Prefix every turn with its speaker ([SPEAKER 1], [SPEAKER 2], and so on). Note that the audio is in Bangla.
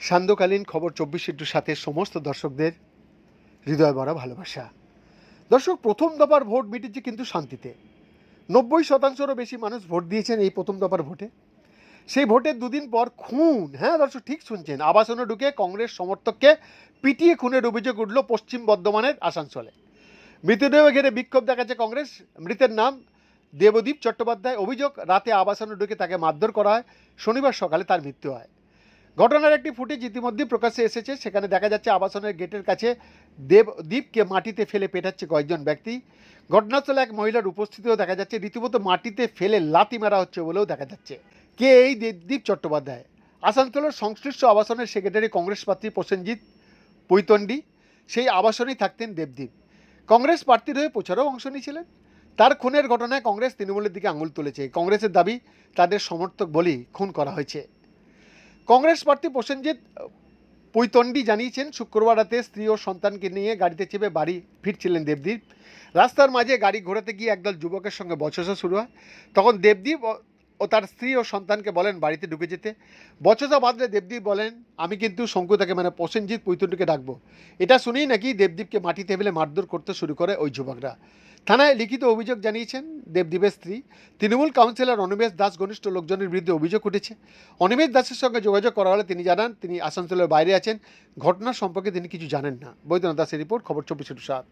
[SPEAKER 1] সান্ধ্যকালীন খবর 24x7 সমস্ত দর্শকদের হৃদয় ভরা ভালোবাসা। দর্শক, প্রথম দফার ভোট মিটেছে কিন্তু শান্তিতে। 90%-রও বেশি মানুষ ভোট দিয়েছেন এই প্রথম দফার ভোটে। সেই ভোটের দুদিন পর খুন, হ্যাঁ দর্শক ঠিক শুনছেন, আবাসনে ঢুকে কংগ্রেস সমর্থককে পিটিয়ে খুনের অভিযোগ উঠল পশ্চিম বর্ধমানের আসানসোলে। মৃতদেহ ঘিরে বিক্ষোভ দেখাচ্ছে কংগ্রেস। মৃতের নাম দেবদীপ চট্টোপাধ্যায়। অভিযোগ, রাতে আবাসনে ঢুকে তাকে মারধর করা হয়। শনিবার সকালে তার মৃত্যু হয়। ঘটনার একটি ফুটেজ ইতিমধ্যেই প্রকাশ্যে এসেছে। সেখানে দেখা যাচ্ছে আবাসনের গেটের কাছে দেবদীপকে মাটিতে ফেলে পেটাচ্ছে কয়েকজন ব্যক্তি। ঘটনাস্থলে এক মহিলার উপস্থিতিও দেখা যাচ্ছে। রীতিমতো মাটিতে ফেলে লাথি মারা হচ্ছে বলেও দেখা যাচ্ছে। কে এই দেবদীপ চট্টোপাধ্যায়? আসানসোলের সংশ্লিষ্ট আবাসনের সেক্রেটারি কংগ্রেস প্রার্থী প্রসেনজিৎ পৈতন্ডি। সেই আবাসনেই থাকতেন দেবদীপ। কংগ্রেস প্রার্থীর হয়ে প্রচারেও অংশ নিয়েছিলেন। তার খুনের ঘটনায় কংগ্রেস তৃণমূলের দিকে আঙুল তুলেছে। কংগ্রেসের দাবি তাদের সমর্থক বলেই খুন করা হয়েছে। কংগ্রেস প্রার্থী প্রসেনজিৎ পৈতন্ডি জানিয়েছেন, শুক্রবার রাতে স্ত্রী ও সন্তানকে নিয়ে গাড়িতে চেপে বাড়ি ফিরছিলেন দেবদীপ। রাস্তার মাঝে গাড়ি ঘোরাতে গিয়ে একদল যুবকের সঙ্গে বচসা শুরু হয়। তখন দেবদীপ ও তার স্ত্রী ও সন্তানকে বলেন বাড়িতে ঢুকে যেতে। বচসা বাঁধলে দেবদীপ বলেন, আমি কিন্তু শঙ্কুতাকে মানে প্রসেনজিৎ পৈতন্ডিকে ডাকবো। এটা শুনেই নাকি দেবদীপকে মাটিতে ফেলে মারধর করতে শুরু করে ওই যুবকরা। থানায় লিখিত অভিযোগ জানিয়েছেন দেবদীপের স্ত্রী। তৃণমূল কাউন্সিলর অনিমেষ দাস ঘনিষ্ঠ লোকজনের বিরুদ্ধে অভিযোগ উঠেছে। অনিমেষ দাসের সঙ্গে যোগাযোগ করা হলে তিনি জানান তিনি আসানসোলের বাইরে আছেন। ঘটনার সম্পর্কে তিনি কিছু জানেন না। বৈদ্যনাথ দাসের রিপোর্ট, খবর 24x7।